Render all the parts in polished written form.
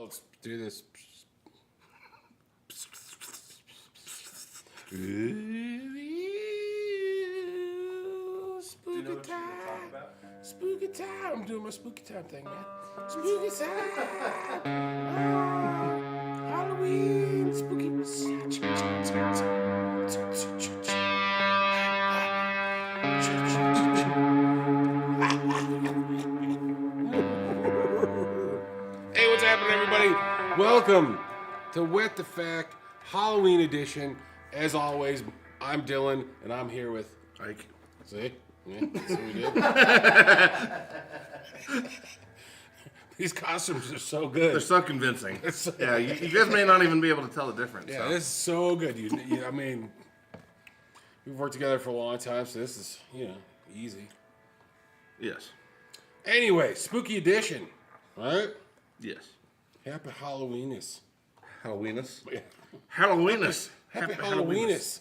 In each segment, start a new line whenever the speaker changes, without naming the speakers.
Let's do this. Spooky time. Spooky time. I'm doing my spooky time thing, man. Spooky time. Halloween. Spooky. Hey, what's happening, everybody? Welcome to What the F.A.Q Halloween edition. As always, I'm Dylan, and I'm here with
Ike.
See? Yeah, that's what we did. These costumes are so good.
They're so convincing. Yeah, you guys may not even be able to tell the difference.
Yeah,
so.
this is so good. I mean, we've worked together for a long time, so this is, easy.
Yes.
Anyway, spooky edition, right?
Yes.
Happy Halloweenus.
Halloweenus?
Yeah.
Halloweenus.
Happy Halloweenus.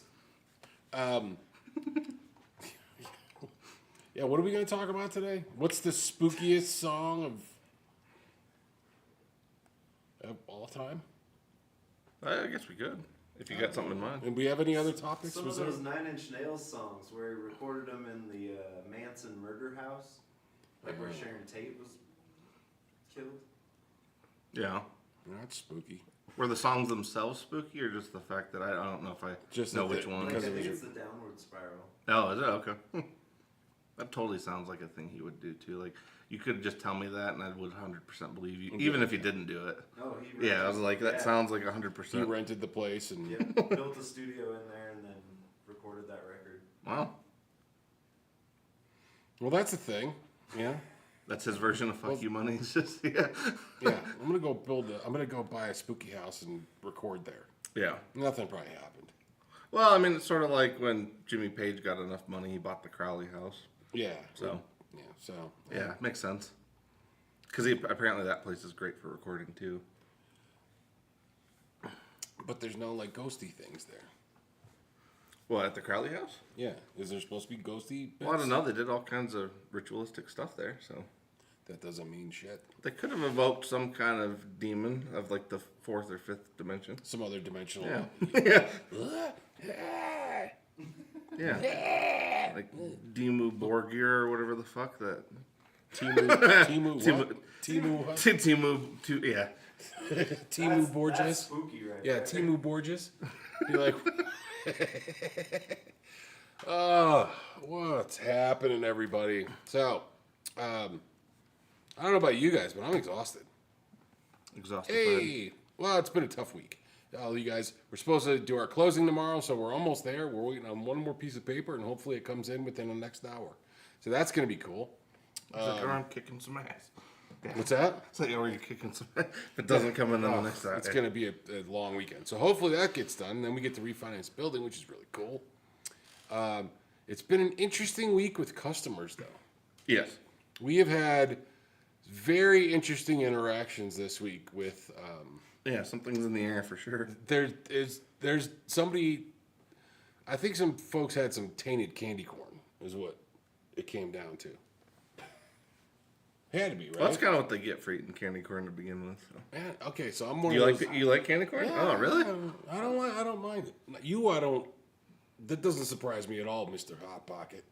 Yeah, what are we going to talk about today? What's the spookiest song of all time?
I guess we could, if you got something in mind.
And we have any other topics?
Some of those 9 Inch Nails songs where he recorded them in the Manson murder house, like where Sharon Tate was killed.
Yeah.
That's spooky.
Were the songs themselves spooky, or just the fact that I don't know if I
Just
know
that
which one?
I
Because
think
it was
it's the downward spiral.
Oh, is it? Okay. That totally sounds like a thing he would do, too. Like, you could just tell me that, and I would 100% believe you, even if you didn't do it.
No, he
Yeah, I was like, that sounds like 100%.
He rented the place and
Yep, built a studio in there and then recorded that record.
Wow.
well, that's the thing. Yeah.
That's his version of fuck you money. It's just, yeah.
Yeah. I'm gonna go buy a spooky house and record there.
Yeah.
Nothing probably happened.
Well, I mean, it's sort of like when Jimmy Page got enough money, he bought the Crowley house.
Yeah.
So.
Yeah. So.
Yeah, makes sense. Because apparently that place is great for recording, too.
But there's no ghosty things there.
Well, at the Crowley house?
Yeah. Is there supposed to be ghosty?
Well, I don't know. They did all kinds of ritualistic stuff there, so.
That doesn't mean shit.
They could have evoked some kind of demon of, like, the 4th or 5th dimension.
Some other dimensional.
Yeah. Yeah. Like Dimmu Borgir or whatever the fuck that.
Timu what?
Yeah.
Timu
That's
Borges.
spooky right
Yeah,
there.
Timu Borges. Be like, oh, what's happening, everybody? So, I don't know about you guys, but I'm exhausted.
Exhausted.
Hey, well, it's been a tough week. All you guys, we're supposed to do our closing tomorrow, so we're almost there. We're waiting on one more piece of paper, and hopefully it comes in within the next hour. So that's going to be cool.
It's like, I'm kicking some ass. Yeah.
What's that?
It's like, you're kicking some ass. If it doesn't come in the next hour.
It's going to be a long weekend. So hopefully that gets done. Then we get to refinance the building, which is really cool. It's been an interesting week with customers, though.
Yes.
We have had very interesting interactions this week with...
Yeah, something's in the air for sure.
There's somebody... I think some folks had some tainted candy corn, is what it came down to. Had to be, right?
Well, that's kind of what they get for eating candy corn to begin with. So.
Man, okay, so I'm one
You
of those...
you like candy corn?
Yeah,
Oh, really?
I don't mind it. I don't... That doesn't surprise me at all, Mr. Hot Pocket.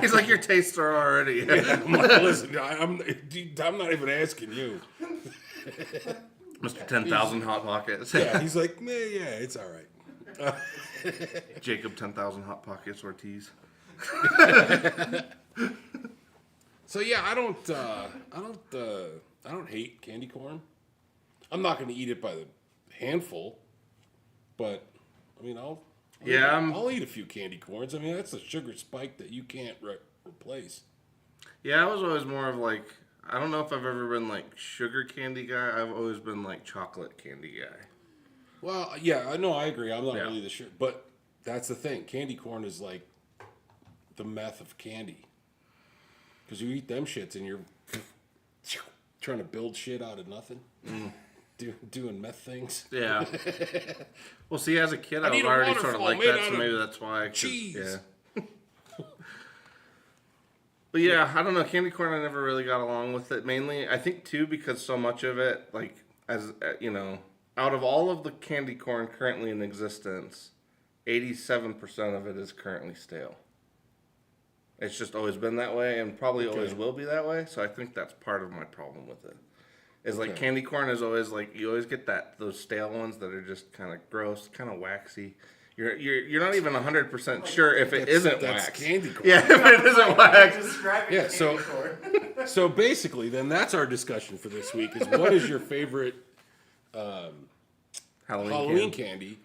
He's like, your tastes are already.
Yeah, I'm like, listen, I'm not even asking you.
Mr. 10,000 Hot Pockets.
Yeah, he's like, man, yeah, it's all right.
Jacob 10,000 Hot Pockets Ortiz.
So yeah, I don't hate candy corn. I'm not going to eat it by the handful, but I mean, I'll eat a few candy corns. I mean, that's a sugar spike that you can't replace.
Yeah, I was always more of like, I don't know if I've ever been like sugar candy guy. I've always been like chocolate candy guy.
Well, yeah, I know, I agree. I'm not really the sugar, but that's the thing. Candy corn is like the meth of candy. Because you eat them shits and you're trying to build shit out of nothing. Doing meth things.
Yeah. Well, see, as a kid, I was already sort of like that, so maybe that's why.
Cheese.
Yeah. But yeah, I don't know. Candy corn, I never really got along with it. Mainly, I think too, because so much of it, like, as you know, out of all of the candy corn currently in existence, 87% of it is currently stale. It's just always been that way, and probably always will be that way. So I think that's part of my problem with it. Is like candy corn is always like you always get those stale ones that are just kind of gross, kind of waxy. You're not even 100% sure if it isn't
that's
wax.
candy corn.
Yeah, if it isn't wax.
Yeah, so basically, then that's our discussion for this week. Is what is your favorite Halloween candy?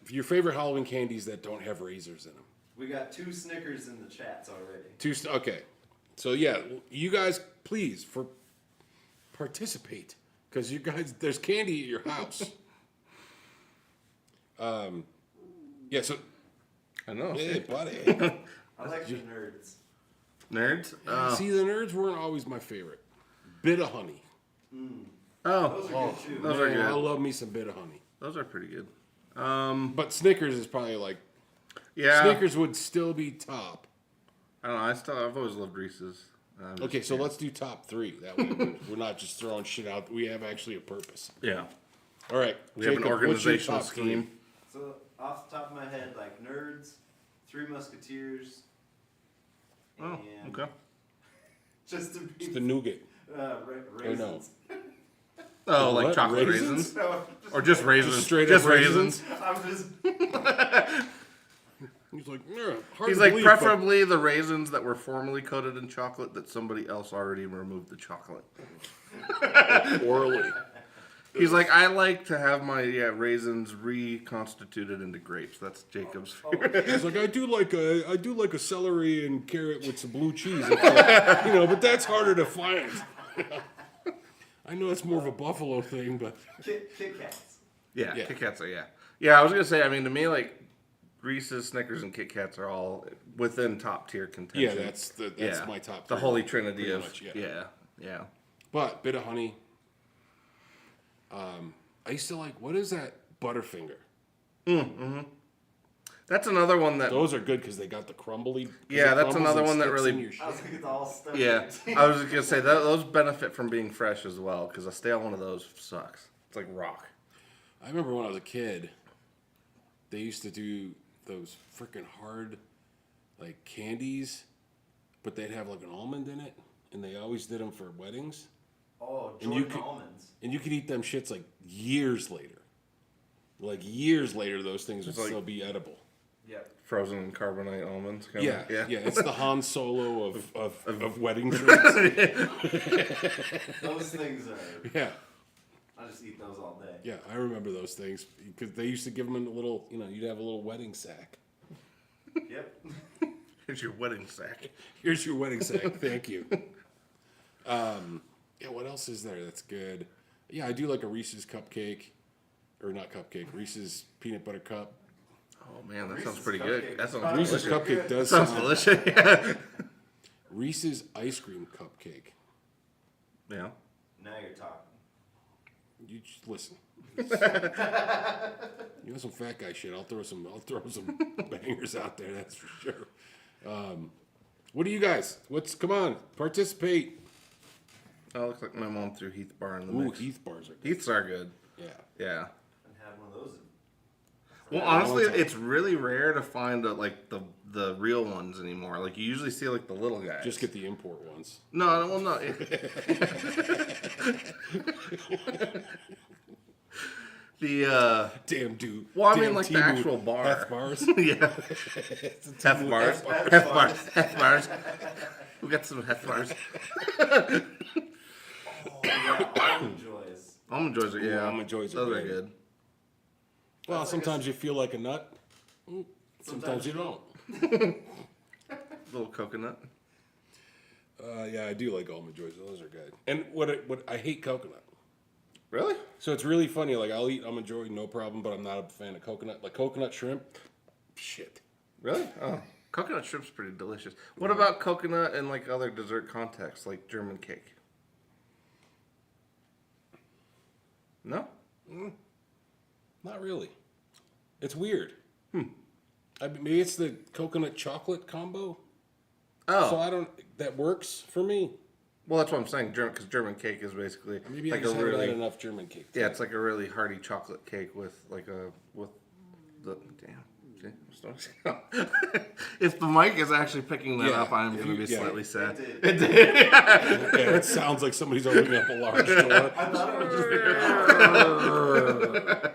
Your favorite Halloween candies that don't have razors in them.
We got 2 Snickers in the chats already.
Okay, so yeah, you guys please participate because you guys there's candy at your house. Yeah, so
I know.
hey, buddy.
I like the nerds.
Nerds?
See, the nerds weren't always my favorite. Bit of honey.
Oh,
Those are good too.
those are
Man,
good.
I love me some bit of honey.
Those are pretty good.
But Snickers is probably like
Yeah.
Snickers would still be top.
I don't know. I've always loved Reese's.
Okay, so let's do top 3. That way we're not just throwing shit out. We have actually a purpose.
Yeah.
All right,
We have an
Jacob, what's your
organizational
top 3?
scheme.
So off the top of my head, like Nerds, 3 Musketeers,
Oh,
and
okay.
just to be
It's the nougat.
raisins.
Oh, like
What?
chocolate
Raisins?
raisins?
No,
Or just raisins?
Just straight
just
up raisins?
I'm just
He's like, yeah, hard
He's
to
like,
believe,
preferably the raisins that were formerly coated in chocolate that somebody else already removed the chocolate.
but orally.
He's like, I like to have my raisins reconstituted into grapes. That's Jacob's favorite.
He's like, I do like a celery and carrot with some blue cheese, but that's harder to find. I know it's more of a Buffalo thing, but
Kit Kats.
Yeah,
Yeah.
Kit Kats are, yeah. Yeah, I was going to say, I mean, to me, like, Reese's, Snickers, and Kit Kats are all within top tier contention.
yeah, that's my top.
The
3,
holy trinity
pretty
of,
much,
yeah.
But bit of honey. I used to like, what is that? Butterfinger.
That's another one that,
Those are good because they got the crumbly.
Yeah,
it
that's
crumbles
another
and
one that
sticks
really-
in your
I was
shit.
like, it's all stuff.
yeah. I was going to say, those benefit from being fresh as well, because a stale one of those sucks. It's like rock.
I remember when I was a kid, they used to do those freaking hard, like candies, but they'd have like an almond in it, and they always did them for weddings.
Oh,
And you
Jordan
could-
almonds.
And you could eat them shits like years later. Like years later, those things would
like-
still be edible.
Yep.
Frozen in carbonate almonds.
Yeah,
yeah.
It's the Han Solo of wedding treats.
Those things are.
Yeah,
I just eat those all day.
yeah, I remember those things because they used to give them in a little. You'd have a little wedding sack.
Yep.
Here's your wedding sack.
Here's your wedding sack. Thank you. Yeah, what else is there that's good? Yeah, I do like a Reese's cupcake, or not cupcake, Reese's peanut butter cup.
Oh, man, that sounds
Reese's
pretty
cupcake.
good. That sounds
Reese's
delicious.
cupcake does
Sounds
sound.
delicious. Yeah.
Reese's ice cream cupcake.
Yeah.
Now you're talking.
You just listen. You know some fat guy shit. I'll throw some bangers out there. That's for sure. What do you guys? Come on, participate.
Oh, looks like my mom threw Heath bar in the
Ooh,
mix.
Heath bars are good.
Heath's are good.
Yeah.
Yeah.
And have one of those.
Well, honestly, it's really rare to find the real ones anymore. Like you usually see like the little guys.
Just get the import ones.
No, well, no. The
Damn dude.
well, I
Damn
mean like the
Temu
actual bar.
Heth bars.
Yeah. Heth bars. Heth bars. We got some Heth bars.
Oh, yeah, Almond Joys.
Almond Joys are
Ooh, Almond Joys are
Those are
good.
good.
Well,
That's like
sometimes you feel like a nut. Sometimes you don't.
Little coconut.
Yeah, I do like almond joys. Those are good. And what I hate coconut.
Really?
So it's really funny. Like I'll eat almond joy, no problem, but I'm not a fan of coconut. Like coconut shrimp, shit.
Really? Oh. Coconut shrimp's pretty delicious. What about coconut in like other dessert contexts, like German cake? No?
Not really. It's weird. Maybe it's the coconut chocolate combo.
Oh.
So I don't. That works for me.
Well, that's what I'm saying. Because German cake is basically
Maybe
like
I just
a
haven't
really
had enough German cake.
yeah, it's like a really hearty chocolate cake with like a with the damn. See, I'm starting to- if the mic is actually picking that
Yeah,
up, I'm
if
going to
you-
be
yeah.
slightly sad.
It did.
Yeah, it sounds like somebody's opening up a large door.
I thought it was just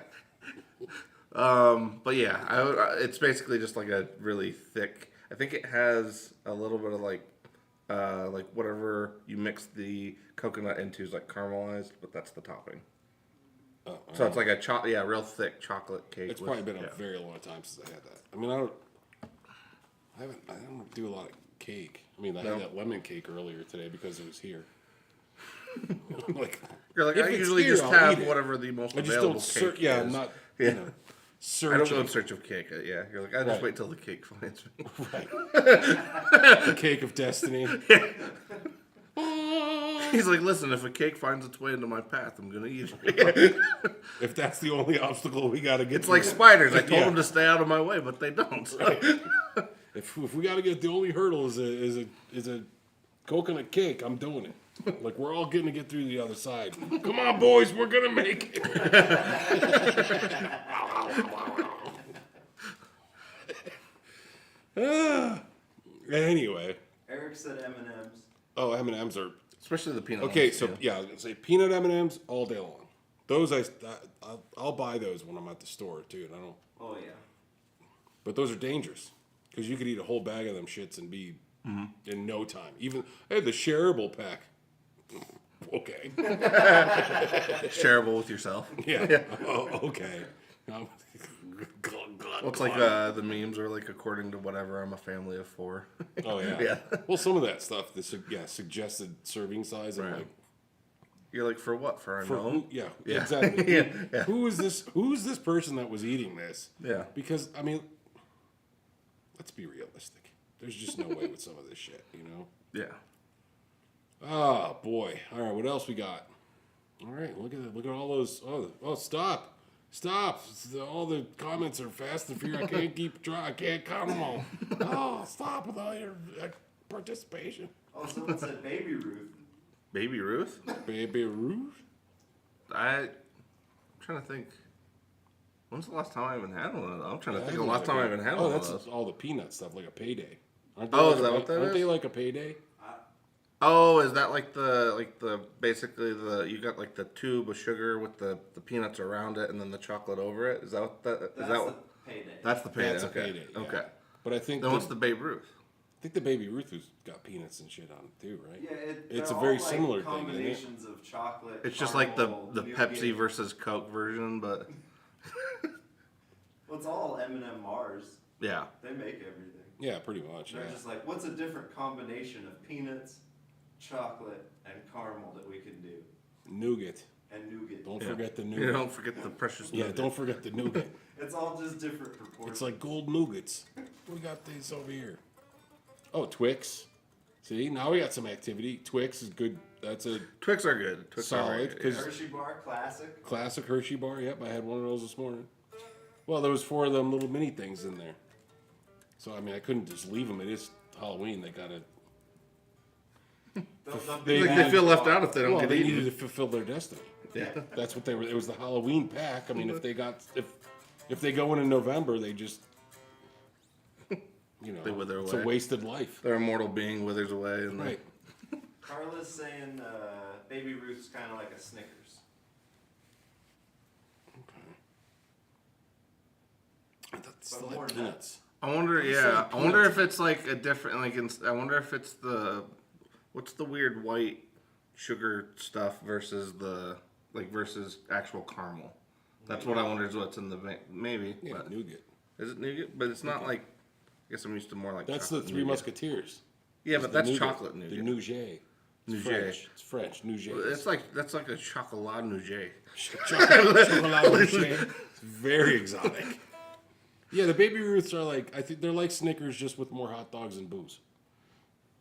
But yeah, it's basically just like a really thick. I think it has a little bit of like whatever you mix the coconut into is like caramelized, but that's the topping. So it's like a real thick chocolate cake.
It's probably been a very long time since I had that. I mean, I don't do a lot of cake. I mean, I had that lemon cake earlier today because it was here. Like,
You're like,
if
I
it's
usually
here,
just
I'll
have
eat it.
whatever the most
I just
available
don't
cake
search. Yeah,
is.
I'm not.
Yeah.
You know,
I
searching.
don't go in search of cake. Yeah, you're like, I just
Right.
wait till the cake finds me.
Right. The cake of destiny.
He's like, listen, if a cake finds its way into my path, I'm gonna eat it.
If that's the only obstacle we got to get
It's
through.
like spiders. I told
Yeah.
them to stay out of my way, but they don't. So.
If we got to get the only hurdle is a coconut cake, I'm doing it. Like we're all getting to get through the other side. Come on, boys, we're gonna make it. Anyway,
Eric said M&M's.
oh, M&Ms are
Especially the peanut.
okay.
ones,
So yeah, I was gonna say peanut M&Ms all day long. Those I'll buy those when I'm at the store too. And I don't.
Oh yeah.
But those are dangerous because you could eat a whole bag of them shits and be in no time. Even I had the shareable pack. Okay.
shareable with yourself.
Yeah. Oh, okay.
Well, it's like the memes are like according to whatever. I'm a family of 4.
Oh yeah.
Yeah.
Well, some of that stuff, the suggested serving size. I'm
Right.
like,
You're like, for what? For a
for
gnome?
who, yeah,
Yeah.
exactly.
Yeah, yeah.
Who is this? Who's this person that was eating this?
Yeah.
Because I mean, let's be realistic. There's just no way with some of this shit, you know.
Yeah.
Oh boy! All right, what else we got? All right, look at all those. Oh, stop! All the comments are fast and furious. I can't keep track. I can't count them all. Oh, stop with all your participation.
Oh, someone said Baby Ruth.
Baby Ruth?
Baby Ruth.
I'm trying to think. When's the last time I even had one of those? I'm trying to
Yeah,
think of the last time I even had one of
that's
those.
all the peanut stuff, like a payday. Aren't
Oh,
like
is that what that
Aren't
is?
they like a payday?
Oh, is that like the basically you got like the tube of sugar with the peanuts around it and then the chocolate over it? Is that what that is?
That's
That
the
what,
payday.
that's the payday.
That's a
Okay.
payday. Yeah.
Okay.
But I think
Then what's the Babe Ruth?
I think the Baby Ruth has got peanuts and shit on it too, right?
Yeah,
It's
they're
a very
all, like,
similar thing, isn't it?
combinations of chocolate.
It's just like the
caramel,
Pepsi
nougat.
versus Coke version, but
Well, it's all M&M Mars.
yeah.
They make everything.
Yeah, pretty much.
They're
Yeah.
just like, what's a different combination of peanuts, chocolate, and caramel that we can do?
Nougat.
And nougat.
Don't
Yeah.
forget the
You
nougat.
don't forget the precious.
Yeah,
nougat.
don't forget the nougat.
It's all just different proportions.
It's like gold nougats. We got these over here. Oh, Twix. See, now we got some activity. Twix is good. That's a
Twix are good. Twix are
solid
alright,
because
Hershey bar, classic.
classic Hershey bar. Yep, I had one of those this morning. Well, there was 4 of them little mini things in there. So I mean, I couldn't just leave them. It is Halloween. They gotta.
They
They feel left out if they don't
Well,
get
they
eaten.
needed to fulfill their destiny.
Yeah.
That's what they were. It was the Halloween pack. I mean, if they go in November, they just, you know,
They wither
it's
away.
a wasted life.
Their immortal being withers away, and
Right.
Carla's saying Baby Ruth's kind of like a Snickers.
That's
But
still
more
like
nuts.
peanuts.
I wonder.
I'm
Yeah,
saying
I wonder
peanuts.
if it's like a different. I wonder if it's what's the weird white sugar stuff versus versus actual caramel. That's what I wonder is what's in the maybe.
Yeah,
But
nougat.
is it nougat? But it's not like. I guess I'm used to more like.
That's the
chocolate
Three
nougat.
Musketeers.
Yeah,
It's
but
the
that's
nougat.
chocolate nougat.
The nougat. It's
Nougat.
French. It's French. Nougat.
That's like a chocolat nougat.
Chocolate nougat. It's very exotic. Yeah, the Baby Ruths are like, I think they're like Snickers just with more hot dogs and booze.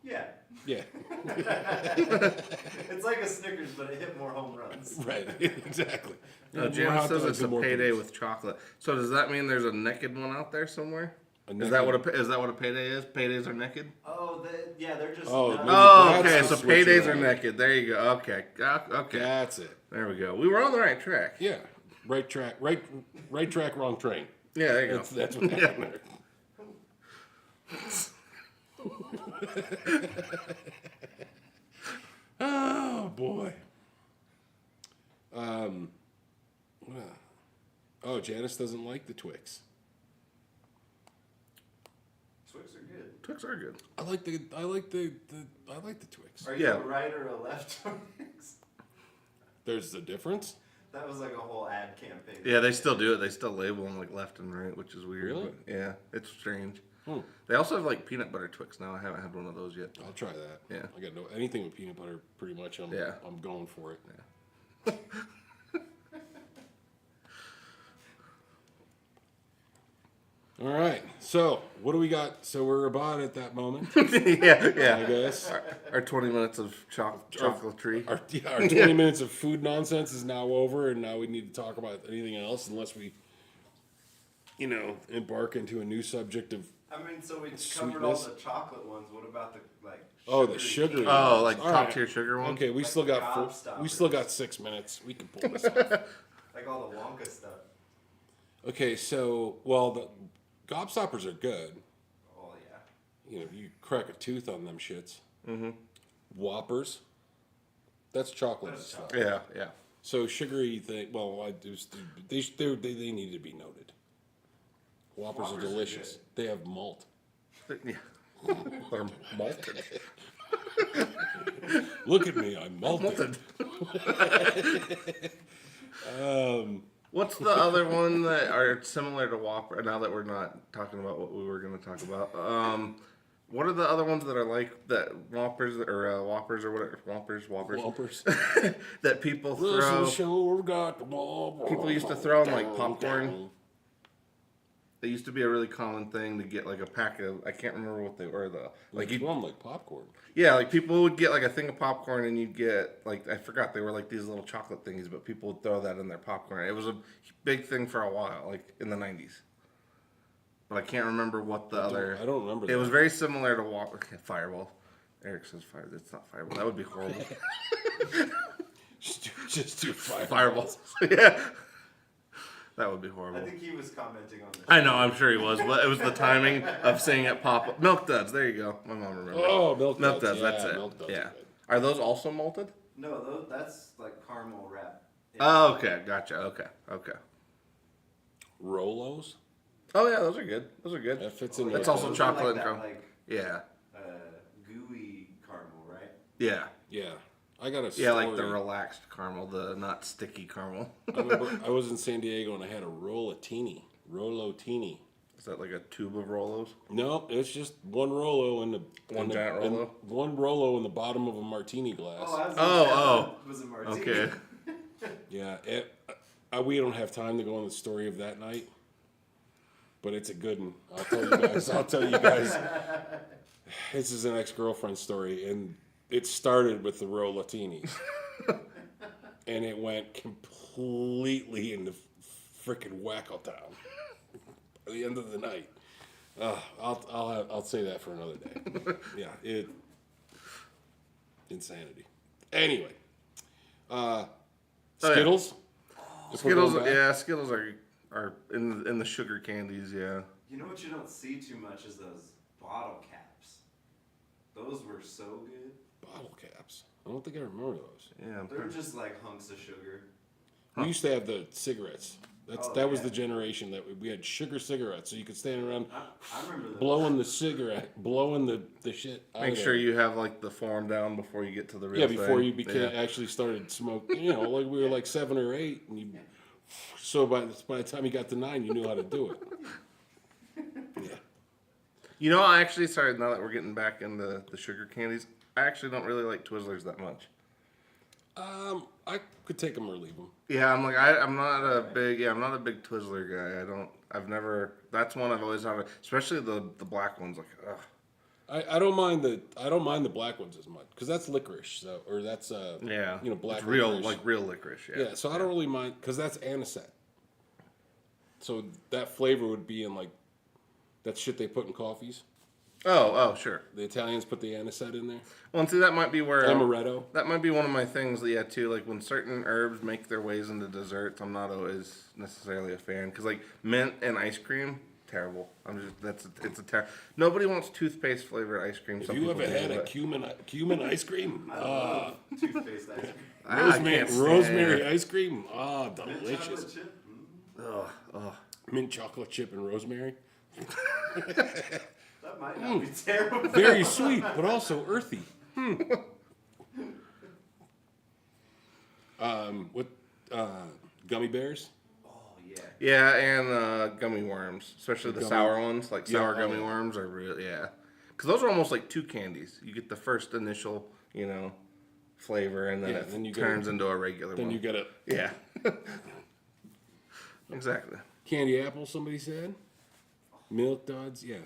Yeah.
Yeah.
It's like a Snickers, but it hit more home runs.
Right. Exactly.
No,
More
Janice
hot
says
dogs
it's a
and more
payday
booze.
with chocolate. So does that mean there's a naked one out there somewhere? Is that what a payday is? Paydays are naked.
Oh, they're just.
Oh,
nuts.
maybe
Oh,
that's
okay.
the
So
switch
paydays are
around.
naked. There you go. Okay. Okay.
That's it.
There we go. We were on the right track.
Yeah. Right track, wrong train.
Yeah. There you go.
That's what happened there. Oh boy. Oh, Janice doesn't like the Twix.
Twix are good.
Twix are good.
I like the Twix.
Are you
Yeah.
a right or a left Twix?
There's a difference.
That was like a whole ad campaign.
Yeah, they still do it. They still label them like left and right, which is weird.
Really?
But yeah, it's strange.
Hmm.
They also have like peanut butter Twix now. I haven't had one of those yet.
I'll try that.
Yeah.
I got anything with peanut butter. Pretty much, I'm going for it.
Yeah.
All right. So what do we got? So we're about at that moment,
yeah.
I guess.
Our 20 minutes of chocolatry.
Our 20 minutes of food nonsense is now over, and now we need to talk about anything else, unless we, embark into a new subject of
I mean, so we covered all
Sweetness.
the chocolate ones. What about the
the sugary.
Oh, like
All
top
right.
tier sugar ones.
Okay, we
Like
still got
gobstoppers.
we still got 6 minutes. We can pull this off.
Like all the Wonka stuff.
Okay, so the gobstoppers are good.
Oh yeah.
You crack a tooth on them shits. Mm-hmm. Whoppers. That's chocolate
That's
stuff.
chocolate.
Yeah.
So sugary thing. Well, they need to be noted. Whoppers are
Whoppers are
delicious.
good.
They have malt.
Yeah. They're malted.
Look at me, I'm malted.
What's the other one that are similar to Whopper? Now that we're not talking about what we were going to talk about, what are the other ones that are like that Whoppers or Whoppers or whatever
Whoppers.
that people
Russell
throw?
Shore got the ball.
People used to throw 'em like popcorn. It used to be a really common thing to get like a pack of. I can't remember what they were though.
Like you throw them like popcorn.
Yeah, like people would get like a thing of popcorn and you'd get like I forgot they were like these little chocolate thingies, but people would throw that in their popcorn. It was a big thing for a while, like in the 90s. But I can't remember what the other.
I don't remember.
It was very similar to Fireball. Eric says Fire. It's not Fireball. That would be horrible.
just do
Fireballs. Yeah. That would be horrible.
I think he was commenting on this.
I know, I'm sure he was, but it was the timing of seeing it pop up. Milk Duds, there you go. My mom remembers.
Oh, Milk
Milk
Duds,
Duds, that's
yeah,
it.
Milk Duds
yeah.
are good.
Are those also malted?
No, that's like caramel wrap.
Oh, okay, gotcha. Okay.
Rolos.
Oh yeah, those are good. Those are good.
That fits in.
That's
with
also
Those
chocolate
are
and
like
caramel.
that, like
Yeah.
gooey caramel, right?
Yeah.
Yeah, I got a story.
Yeah, like the relaxed caramel, the not sticky caramel.
I remember I was in San Diego and I had a Rolotini.
Is that like a tube of Rolos?
No, it's just one Rolo in the
One giant Rolo?
One Rolo in the bottom of a martini glass.
It was a martini.
Okay.
Yeah, we don't have time to go on the story of that night, but it's a good one. I'll tell you guys. This is an ex-girlfriend story, and it started with the Rolatinis, and it went completely into freaking wacko town by the end of the night. I'll say that for another day. Yeah, insanity. Anyway, Skittles. If we're
Skittles,
going back.
yeah, Skittles are in the sugar candies, yeah.
You know what you don't see too much is those bottle caps. Those were so good.
Bottle caps. I don't think I remember those.
Yeah,
They're just like hunks of sugar.
We used to have the cigarettes.
Oh,
That was
yeah.
the generation that we had sugar cigarettes, so you could stand around
I remember those.
blowing the cigarette, blowing the shit. Out
make
of
sure
there.
you have like the form down before you get to the real
Yeah,
thing.
before you
Yeah.
actually started smoking. Like we were like 7 or 8, and so by the time you got to 9, you knew how to do it. Yeah.
You know, I actually, sorry, now that we're getting back into the sugar candies, I actually don't really like Twizzlers that much.
I could take them or leave them.
Yeah, I'm not a big Twizzler guy. That's one I've always had, especially the black ones, like, ugh.
I don't mind the black ones as much because that's licorice, so or that's
Yeah.
black
It's real,
licorice.
like real licorice, yeah.
Yeah, so I don't really mind because that's anisette. So that flavor would be in like That shit they put in coffees.
Oh, sure.
The Italians put the anisette in there.
Well, and see, that might be where
Amaretto.
that might be one of my things. Yeah, too. Like when certain herbs make their ways into desserts, I'm not always necessarily a fan. Because like mint and ice cream, terrible. It's a terrible. Nobody wants toothpaste flavored ice cream.
Have you ever had a cumin ice cream?
I love toothpaste ice cream.
Rosemary ice cream.
Mint
Delicious.
chocolate chip?
Mint chocolate chip and rosemary.
That might not be terrible.
Very sweet, but also earthy. With gummy bears.
Oh, yeah.
Yeah, and gummy worms, especially the sour ones, like sour
Yeah,
gummy worms are really because those are almost like two candies. You get the first initial, flavor, and then
Yeah,
it
then you
turns into a regular
Then
one.
you get a
Yeah. Exactly.
candy apple, somebody said. Milk duds, yeah.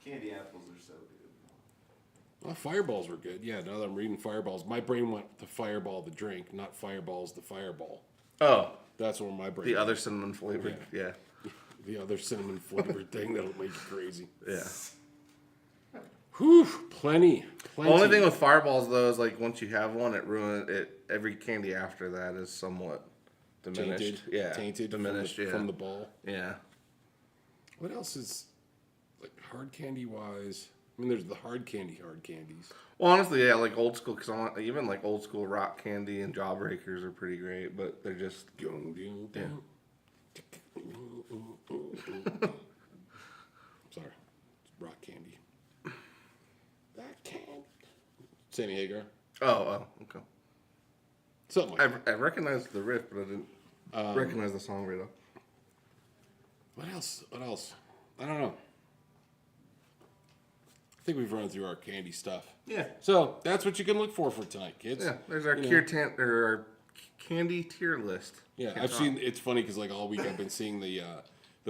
Candy apples are so good.
Well, fireballs were good. Yeah, now that I'm reading fireballs, my brain went to fireball the drink, not fireballs the fireball.
Oh,
That's where my brain
the
went.
other cinnamon flavored. Yeah.
The other cinnamon flavored thing that'll make you crazy.
Yeah.
Whew, plenty.
Only thing with fireballs though is like once you have one, it ruins it. Every candy after that is somewhat diminished.
Tainted
diminished.
from the ball.
Yeah.
What else is like hard candy wise? I mean, there's the hard candies.
Well, honestly, yeah, like old school, even like old school rock candy and jawbreakers are pretty great, but they're just
Sorry, it's rock candy. That candy. Sammy Hagar.
Oh, okay.
Something like that.
I recognized the riff, but I didn't recognize the song right off.
What else? I don't know. I think we've run through our candy stuff.
Yeah.
So that's what you can look for tonight, kids.
Yeah, there's our our candy tier list.
Yeah, I've seen. It's funny because like all week I've been seeing the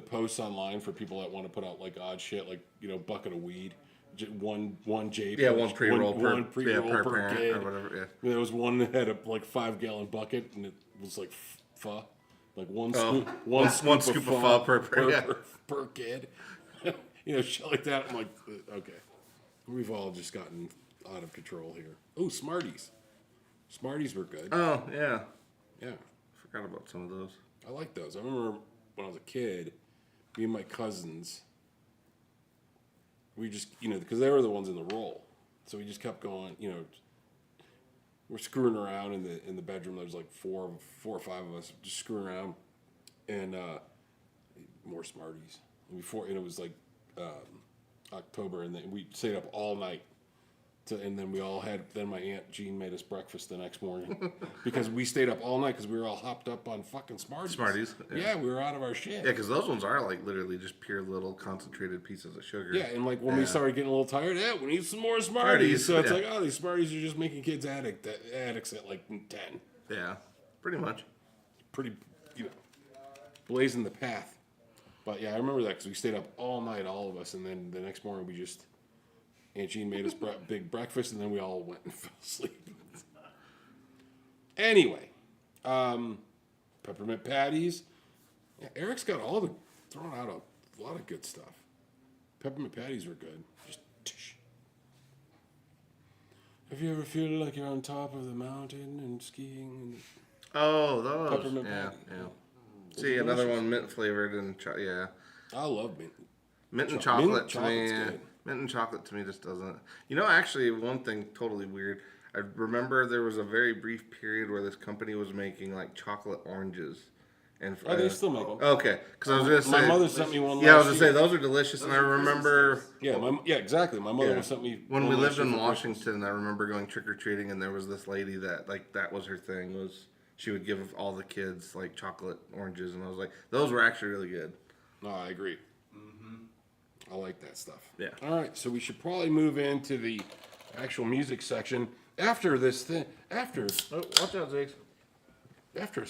posts online for people that want to put out like odd shit, like bucket of weed, one J.
Yeah, one pre-roll
one pre-roll per
parent
kid.
or whatever. Yeah.
There was one that had a like 5-gallon bucket and it was like pho, like one scoop of pho per kid. Shit like that. I'm like, okay, we've all just gotten out of control here. Oh, Smarties. Smarties were good.
Oh yeah.
Yeah.
Forgot about some of those.
I like those. I remember when I was a kid, me and my cousins, we just, because they were the ones in the roll. So we just kept going, we're screwing around in the bedroom. There was like four or five of us just screwing around and more Smarties. And it was like October, and then we stayed up all night. And then then my Aunt Jean made us breakfast the next morning because we stayed up all night because we were all hopped up on fucking Smarties. Yeah, we were out of our shit.
Yeah, because those ones are like literally just pure little concentrated pieces of sugar.
Yeah, and like when we started getting a little tired, we need some more Smarties. So it's like, these Smarties are just making kids addicts at like 10.
Yeah, pretty much.
Pretty, blazing the path. But yeah, I remember that because we stayed up all night, all of us, and then the next morning Aunt Jean made us big breakfast, and then we all went and fell asleep. Anyway, peppermint patties. Yeah, Eric's got thrown out a lot of good stuff. Peppermint patties were good. Just tsh. Have you ever feel like you're on top of the mountain and skiing?
Oh, those.
Peppermint
Yeah,
patties.
yeah. See, another one mint flavored and yeah.
I love mint.
Mint and chocolate
Mint
to me.
chocolate's good.
Mint and chocolate to me just doesn't. Actually, one thing totally weird. I remember there was a very brief period where this company was making like chocolate oranges. And
They still make them.
Okay, because I was gonna say
My mother sent me one.
Yeah, I was
last
gonna say
year.
those are delicious, and I remember.
Yeah, exactly. My mother sent me
When
one
we
last
lived
year
in
for Christmas.
Washington, I remember going trick or treating, and there was this lady that was her thing was she would give all the kids like chocolate oranges, and I was like, those were actually really good.
No, I agree. I like that stuff.
Yeah.
All right, so we should probably move into the actual music section after this thing. After
Watch out, Ziggs.
a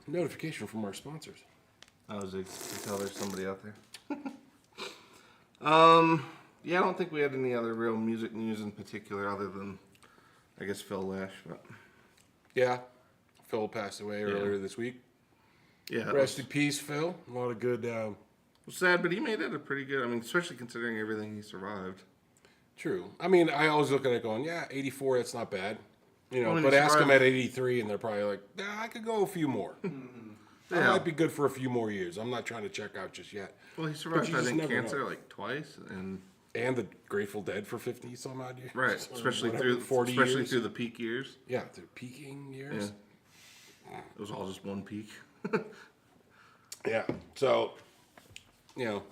notification from our sponsors.
Oh, Ziggs, you tell there's somebody out there. Yeah, I don't think we had any other real music news in particular other than, I guess, Phil Lash. But
Yeah, Phil passed away earlier this week.
yeah,
Rest in peace, Phil. A lot of good
Sad, but he made it a pretty good. I mean, especially considering everything he survived.
True. I mean, I always look at it going, yeah, 84, that's not bad. You know,
Well,
but
he
ask them
survived-
at 83, and they're probably like, nah, I could go a few more. I
Yeah.
might be good for a few more years. I'm not trying to check out just yet.
Well, he survived,
you
I
just
think,
never
cancer
know.
like twice, and
And the Grateful Dead for 50 some odd years.
right,
Or
especially
whatever,
through
40
especially
years.
through the peak years.
Yeah, the peaking years.
It was all just one peak.
Yeah. So, you know,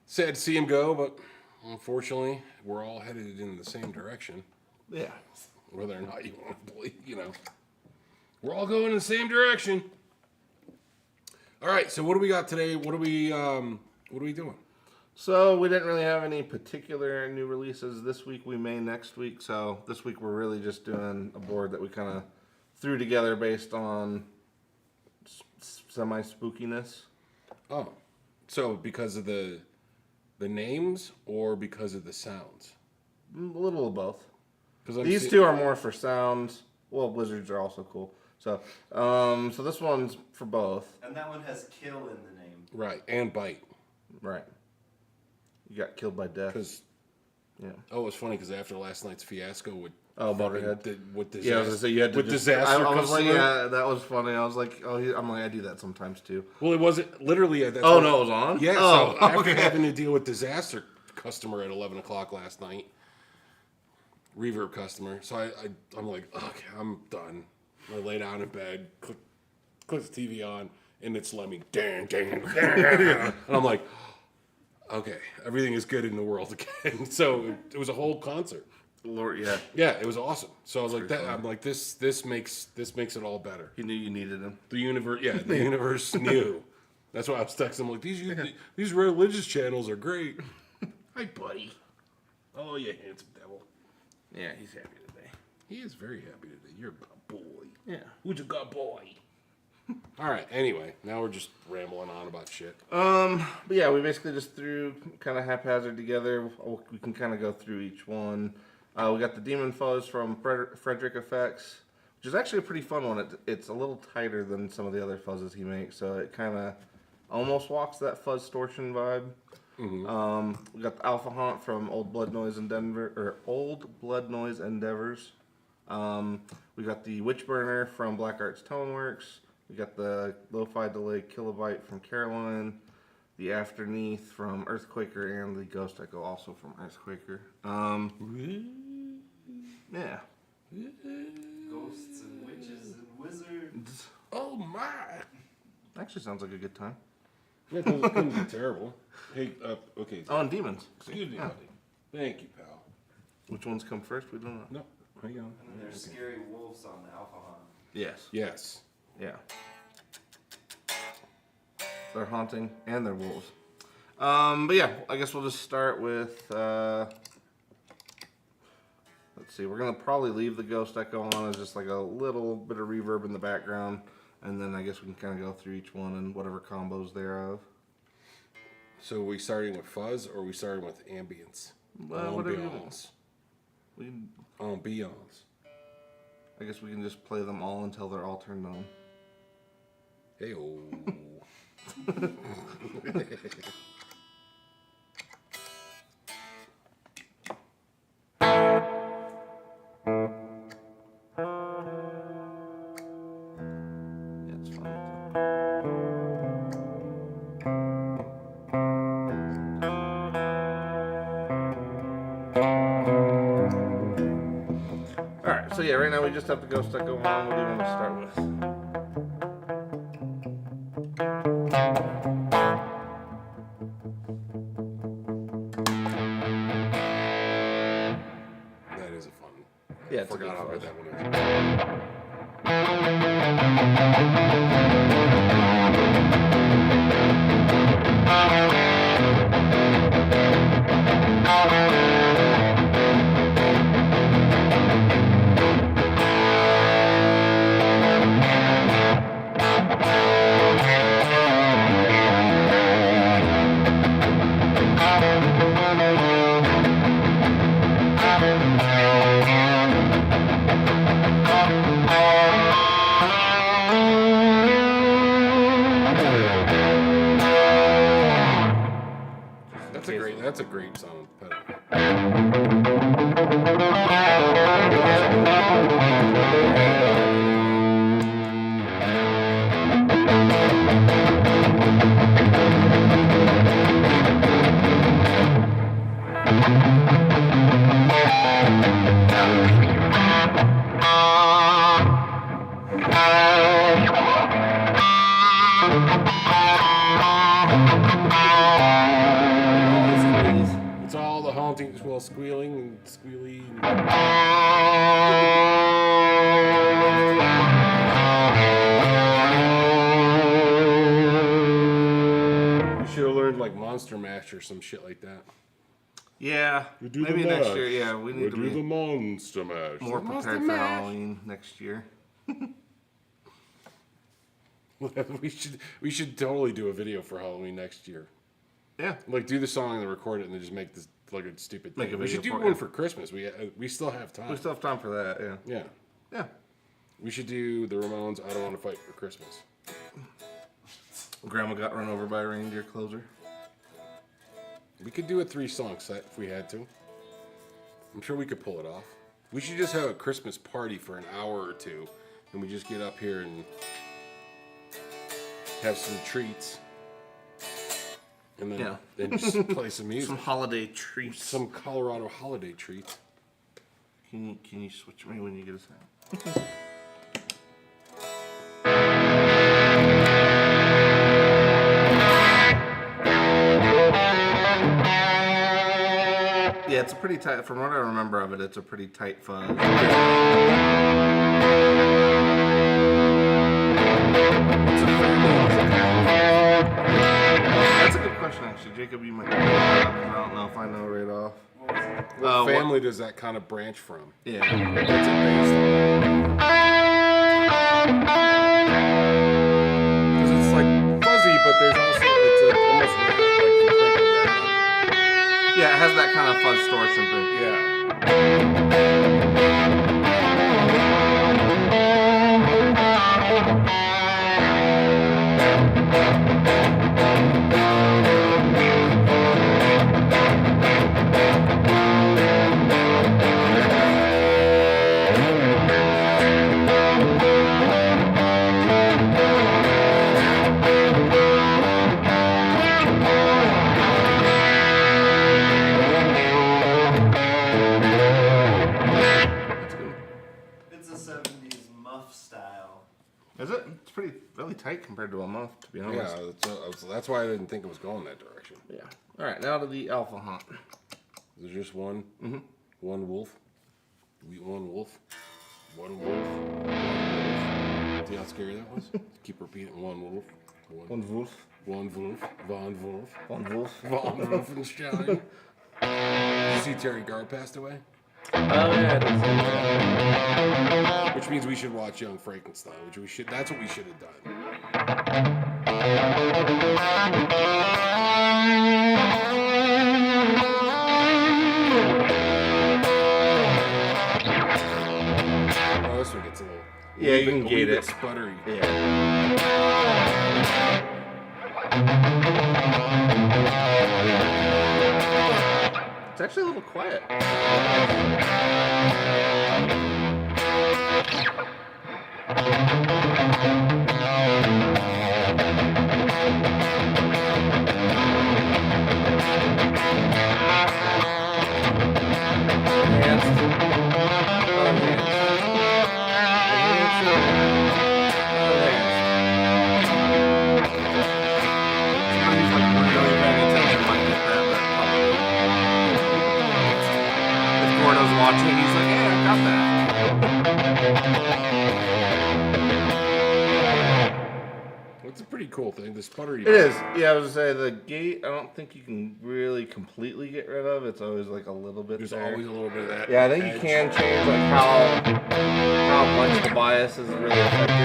sad to see him go, but unfortunately, we're all headed in the same direction.
Yeah.
Whether or not you want to believe, you know, we're all going in the same direction. All right. So what do we got today? What are we doing?
So we didn't really have any particular new releases this week. We may next week. So this week we're really just doing a board that we kind of threw together based on semi spookiness.
Oh, so because of the names or because of the sounds?
A little of both.
Because
These two are more for sounds. Well, blizzards are also cool. So, so this one's for both.
And that one has kill in the name.
right, and bite.
Right. You got killed by death.
Because
Yeah.
oh, it's funny because after last night's fiasco with
Motorhead.
with disaster,
Yeah, I was gonna say you had to
with
just,
disaster.
I was like,
customer.
yeah, that was funny. I was like, I'm like, I do that sometimes too.
Well, it wasn't literally. That's
Oh
what-
no, it was on.
Yeah.
Oh,
so after
okay.
having to deal with disaster customer at 11 o'clock last night, reverb customer. So I'm like, okay, I'm done. I lay down in bed, click the TV on, and it's Lemmy. Dang, dang, and I'm like, okay, everything is good in the world again. So it was a whole concert.
Lord, yeah.
Yeah, it was awesome. So I was like,
pretty
that,
fun.
I'm like, this makes it all better.
He knew you needed him.
The universe, yeah, the universe knew. That's why I was texting him like, these religious channels are great. Hi, buddy. Oh, you handsome devil.
Yeah, he's happy today.
He is very happy today. You're a good boy.
Yeah.
Who's a good boy? All right. Anyway, now we're just rambling on about shit.
But yeah, we basically just threw kind of haphazard together. We can kind of go through each one. We got the Demon Fuzz from Fredric Effects, which is actually a pretty fun one. It's a little tighter than some of the other fuzzes he makes, so it kind of almost walks that fuzz distortion vibe. We got the Alpha Haunt from Old Blood Noise Endeavors. We got the Witch Burner from Black Arts Toneworks. We got the Lo-Fi Delay Kilobyte from Caroline. The Afterneath from Earthquaker, and the Ghost Echo also from Earthquaker. Yeah.
Ghosts and witches and wizards.
Oh, my.
Actually sounds like a good time.
That couldn't be terrible. Hey, okay.
Oh, and Demons.
Excuse me,
Yeah.
buddy. Thank you, pal.
Which ones come first? We don't know.
No, hang on.
And then there's scary wolves on the Alpha Hunt.
Yes.
Yes.
Yeah. They're haunting and they're wolves. But yeah, I guess we'll just start with, let's see, we're going to probably leave the Ghost Echo on as just like a little bit of reverb in the background. And then I guess we can kind of go through each one and whatever combos thereof.
So are we starting with fuzz or are we starting with ambience?
Well, whatever you want.
Ambiance.
We can,
Ambiance.
I guess we can just play them all until they're all turned on.
Hey, oh.
Yeah, it's fun. Alright, so yeah, right now we just have the Ghost Echo on. What do you want to start with?
That is a fun.
Yeah,
I
it's a good
forgot how good
fuzz.
that one is. That's a great song. It's all the haunting, well, squealing and squealing. You should have learned like Monster Mash or some shit like that.
Yeah, maybe next year. Yeah, we need to
do
be
the Monster Mash.
more prepared for Halloween next year.
we should totally do a video for Halloween next year.
Yeah,
Like do the song and then record it and then just make this like a stupid thing.
Make a
We should do
video for
one
it.
for Christmas. We still have time.
we still have time for that. Yeah,
Yeah.
yeah.
We should do the Ramones I Don't Want to Fight for Christmas.
Grandma got run over by a reindeer closer.
We could do a 3-song set if we had to. I'm sure we could pull it off. We should just have a Christmas party for an hour or two and we just get up here and have some treats. And then and just play some music.
Some holiday treats.
Some Colorado holiday treats.
Can you switch me when you get a second? Yeah, it's a pretty tight. From what I remember of it, it's a pretty tight fuzz. That's a good question, actually, Jacob. You might know that. I don't know if I know right off.
What family does that kind of branch from?
Yeah.
What's it based on? Because it's like fuzzy, but there's also it's almost red, like
Yeah, it has that kind of fuzz distortion thing.
yeah.
That's good.
It's a 70s muff style.
Is it? It's pretty really tight compared to a muff, to be honest.
Yeah, that's why I didn't think it was going that direction.
Yeah. All right, now to the alpha hunt.
There's just one, one wolf, one wolf, one wolf, one wolf. See how scary that was? Keep repeating one wolf,
One wolf.
one wolf, von wolf,
One wolf.
von Wolfenstein. Did you see Terry Gard passed away?
Oh yeah, I did see that.
Which means we should watch Young Frankenstein. Which we should. That's what we should have done. Oh, this one gets a little.
Yeah, you can
a
gate
bit
it.
sputtery.
Yeah. It's actually a little quiet. Watching, he's like, "Yeah, I got that."
It's a pretty cool thing. The sputtery.
It is. Yeah, I was gonna say the gate. I don't think you can really completely get rid of. It's always like a little bit.
There's
there.
always a little bit of that.
Yeah, I think
edge.
you can change like how much the bias is really affecting.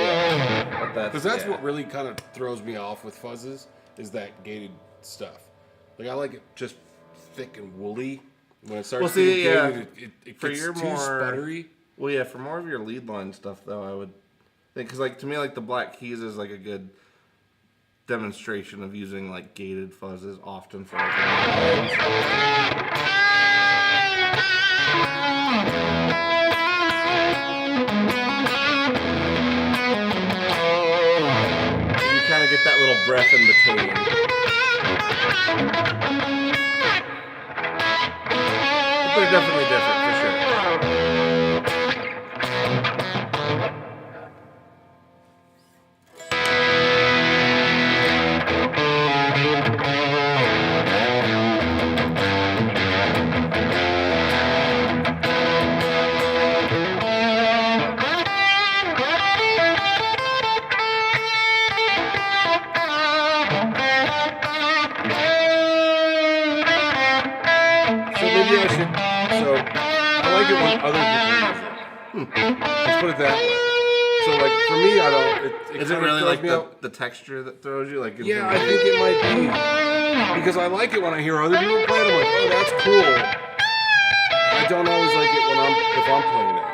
Yeah, but
Because that's what really kind of throws me off with fuzzes is that gated stuff. Like I like it just thick and woolly. When it starts
Well, see,
getting
yeah,
gated, it
for
gets
your
too
more-
sputtery.
Well, yeah, for more of your lead line stuff though, I would think because like to me like the Black Keys is like a good demonstration of using like gated fuzzes often for you kind of get that little breath in between. But they're definitely different for sure.
Maybe I should. So I like it when other people use it. Let's put it that way. So like for me, I don't.
Is it really like the texture that throws you? Like
yeah, I think it might be because I like it when I hear other people play it. I'm like, oh, that's cool. I don't always like it when if I'm playing it.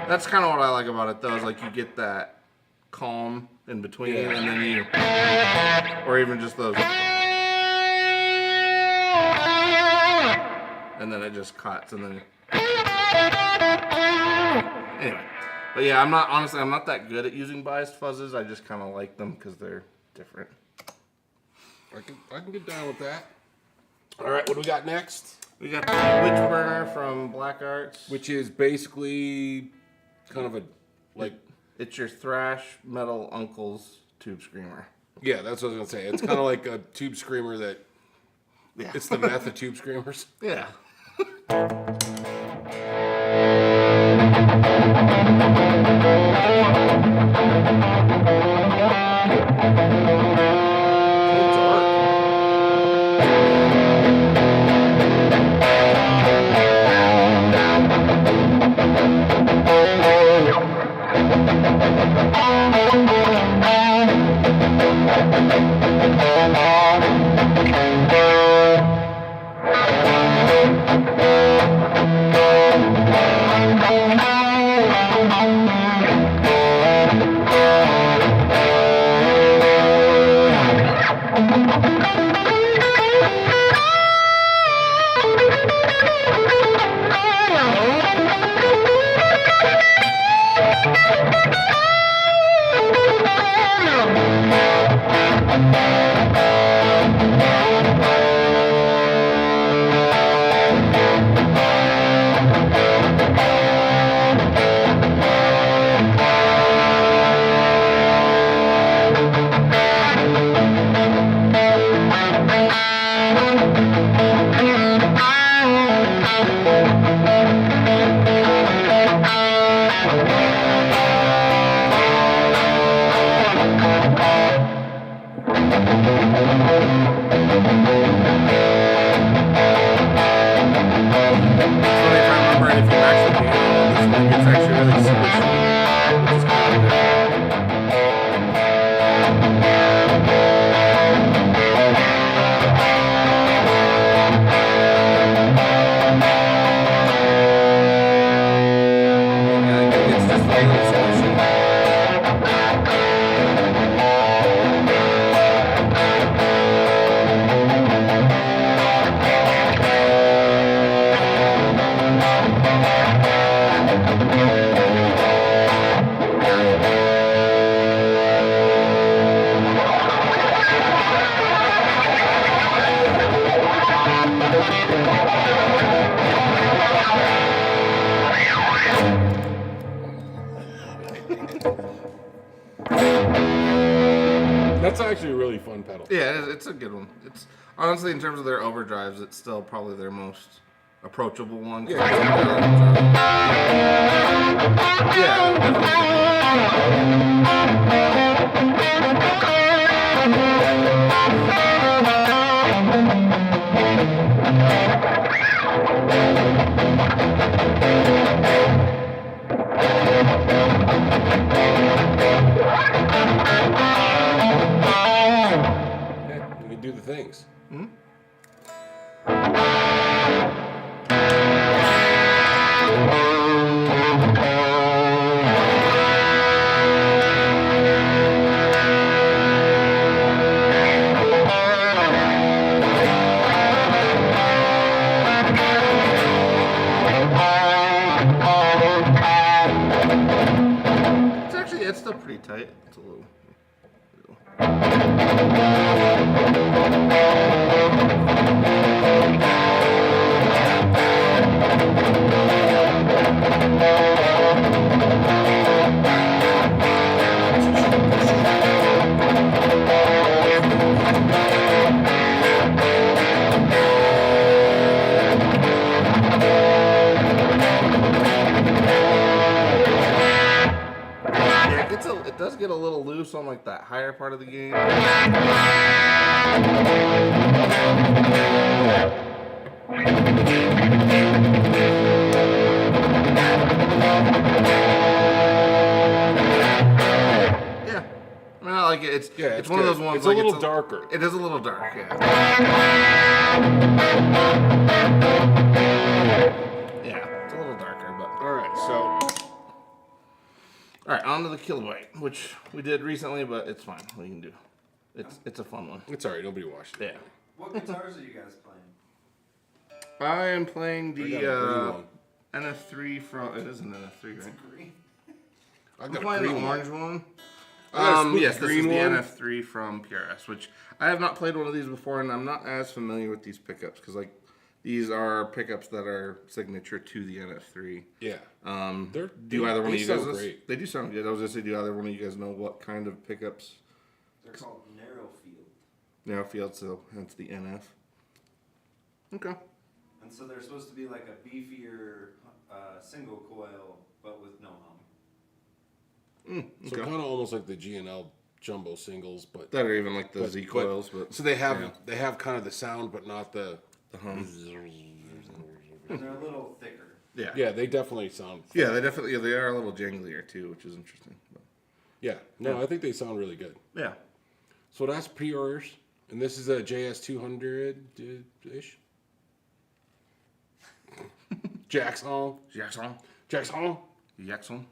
That's kind of what I like about it, though. Is like you get that calm in between, and then you, or even just those, and then it just cuts, and then. Anyway, but yeah, I'm not that good at using biased fuzzes. I just kind of like them because they're different.
I can get down with that. All right, what do we got next?
We got the Witch Burner from Black Arts,
Which is basically kind of a like.
It's your thrash metal uncle's tube screamer.
Yeah, that's what I was gonna say. It's kind of like a tube screamer that.
Yeah.
It's the meth of tube screamers.
Yeah.
That's actually a really fun pedal.
Yeah, it's a good one. It's honestly, in terms of their overdrives, it's still probably their most approachable one.
Yeah.
Yeah. It's still pretty tight. It's a little. It does get a little loose on like that higher part of the game. Yeah, I mean, I like it. It's one of those ones.
It's like a little darker.
It is a little dark. Yeah. Yeah, it's a little darker, but
All right, so.
All right, on to the kilobyte, which we did recently, but it's fine. We can do. It's a fun one.
It's all right. Nobody watched it.
Yeah.
What guitars are you guys playing?
I am playing
I
the
got a green
NF3 from. It is an NF3, right?
Green.
I
I'm
got a
playing the
green
orange one.
I got a
Yes, this is
green
the
one.
NF3 from PRS, which I have not played one of these before, and I'm not as familiar with these pickups because like these are pickups that are signature to the NF3.
Yeah.
Do either one of you guys?
Great.
They do sound good. I was gonna say, do either one of you guys know what kind of pickups?
They're called narrow field.
Narrow field, so hence the NF. Okay.
And so they're supposed to be like a beefier single coil, but with no hum.
So kind of almost like the GNL jumbo singles, but
That are even like the Z coils, but
so they have kind of the sound, but not the
hum.
And they're a little thicker.
Yeah.
Yeah, they definitely sound.
Yeah, they definitely they are a little janglier too, which is interesting. But,
Yeah, no, I think they sound really good.
yeah.
So that's pre-orders, and this is a JS 200 ish. Jackson.
Jackson.
Jackson.
Jackson.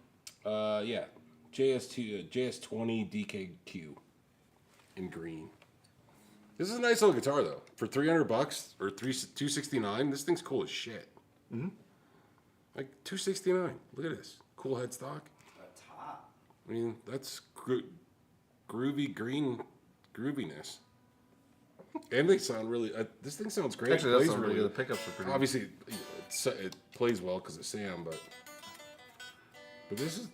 Yeah, JS 20 DKQ in green. This is a nice little guitar though. For $300 or $269, this thing's cool as shit.
Mm-hmm.
Like $269. Look at this, cool headstock.
A top.
I mean, that's groovy green grooviness. And they sound really. This thing sounds great.
Actually,
It
that
plays
sounds really good. The pickups are pretty.
Obviously, it plays well because it's Sam, but this is.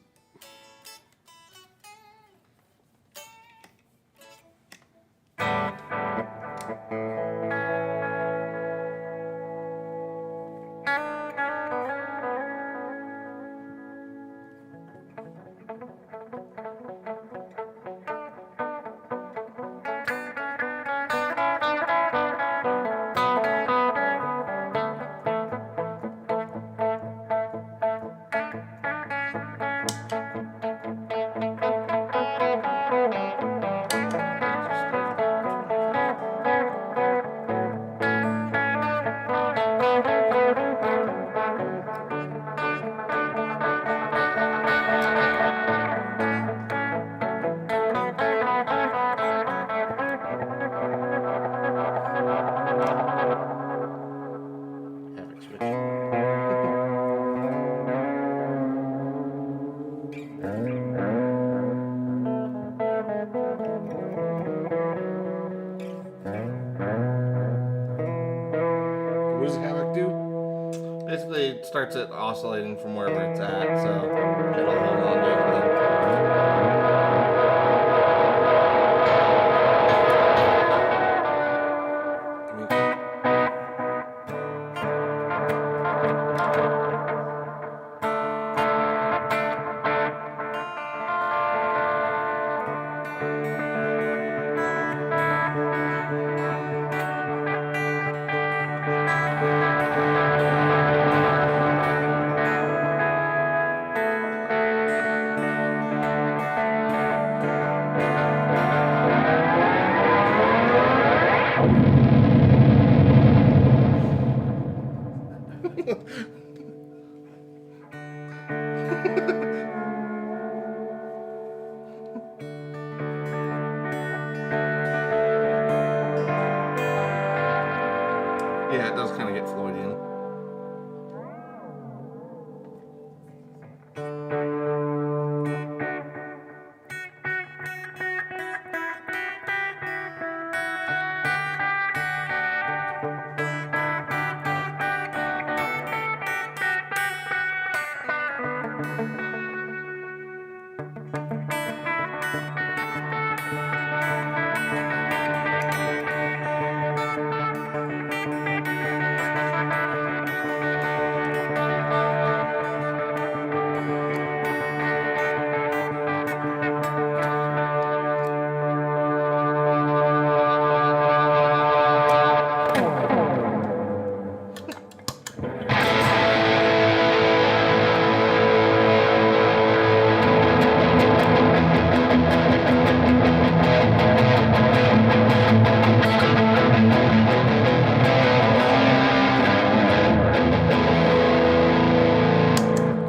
What does Havoc do?
Basically, it starts it oscillating from wherever it's at, so it'll hold on to it. And then Yeah, it does kind of get Floydian.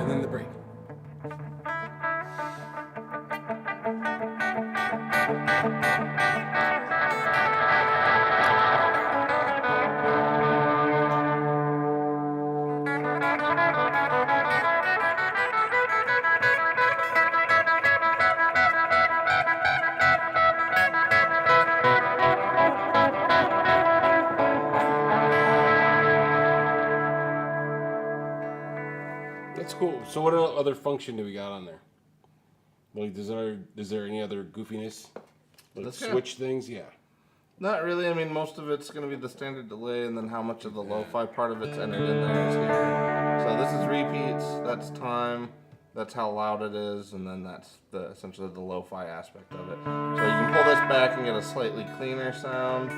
And then the brake. That's cool. So what other function do we got on there? Like, is there any other goofiness? Like
This guy?
switch things? Yeah.
Not really. I mean, most of it's going to be the standard delay, and then how much of the lo-fi part of it's entered in there is here. So this is repeats. That's time. That's how loud it is, and then that's essentially the lo-fi aspect of it. So you can pull this back and get a slightly cleaner sound,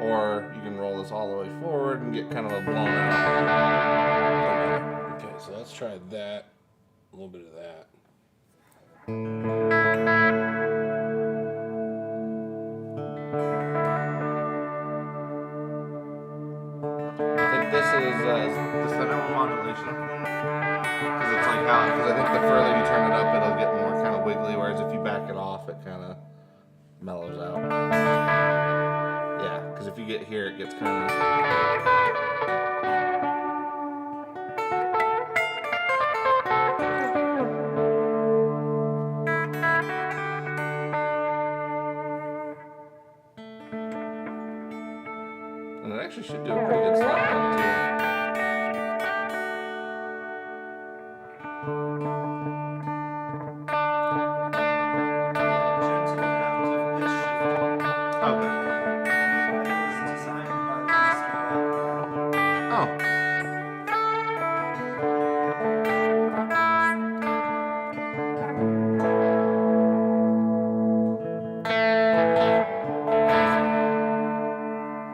or you can roll this all the way forward and get kind of a blown out.
Okay, so let's try that. A little bit of that.
I think this is the center modulation. Because it's like how, because I think the further you turn it up, it'll get more kind of wiggly, whereas if you back it off, it kind of mellows out. Yeah, because if you get here, it gets kind of... And it actually should do a pretty good slap on it, too.
Gentle amount of pitch shifting.
Okay.
It was designed by Mr. Black.
Oh.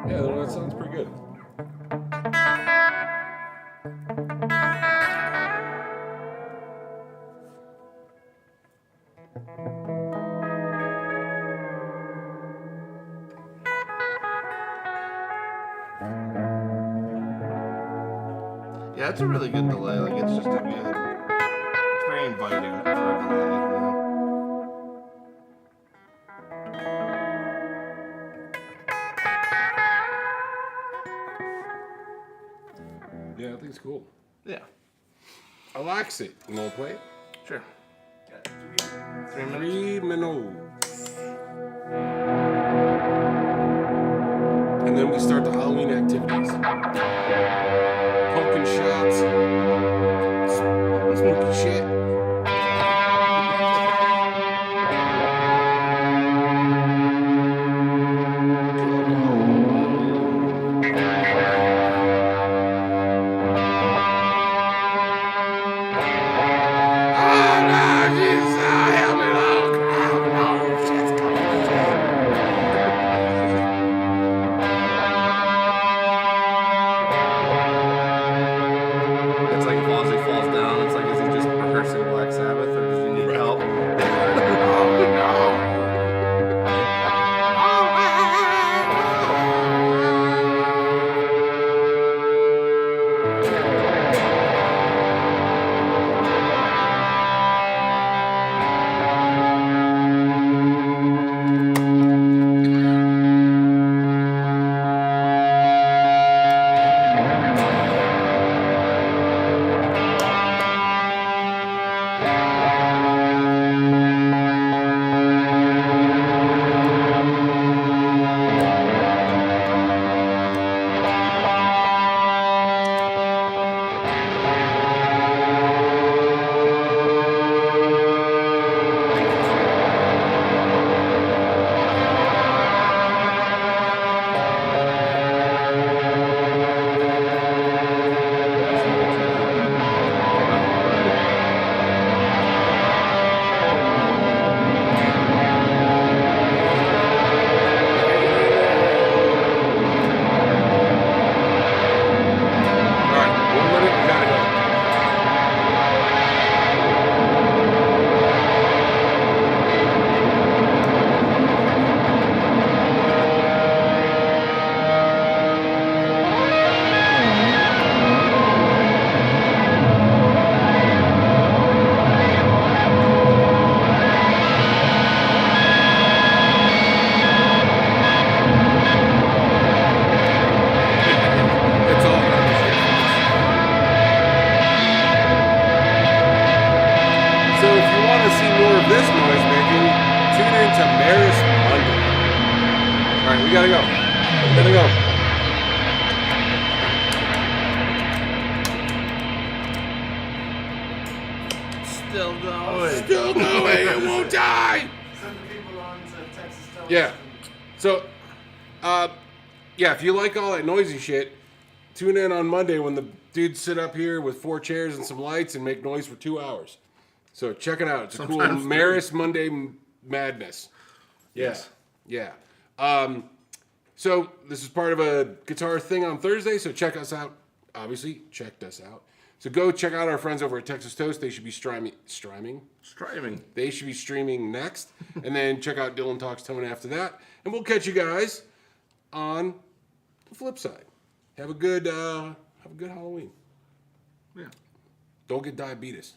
Yeah, that sounds pretty good.
Yeah, it's a really good delay. Like, it's just a good... It's very inviting for a delay, you know?
Yeah, I think it's cool.
Yeah.
I likes it. You want to play it?
Sure.
Got 3 minutes.
3 minutes. And then we start the Halloween activities. Pumpkin shots. Smoky shit.
It's like if Ozzy falls down, it's like, is he just rehearsing
of this noise making, tune in to Maris Monday. All right, we gotta go.
Still going.
Still going. It won't die.
Send the people on to Texas television.
Yeah. So, yeah, if you like all that noisy shit, tune in on Monday when the dudes sit up here with 4 chairs and some lights and make noise for 2 hours. So check it out. It's a cool
Sometimes
Maris Monday madness.
Yes.
Yeah. So this is part of a guitar thing on Thursday. So check us out. Obviously, checked us out. So go check out our friends over at Texas Toast. They should be streaming. They should be streaming next, and then check out Dylan Talks Tone after that. And we'll catch you guys on the flip side. Have a good Halloween.
Yeah.
Don't get diabetes.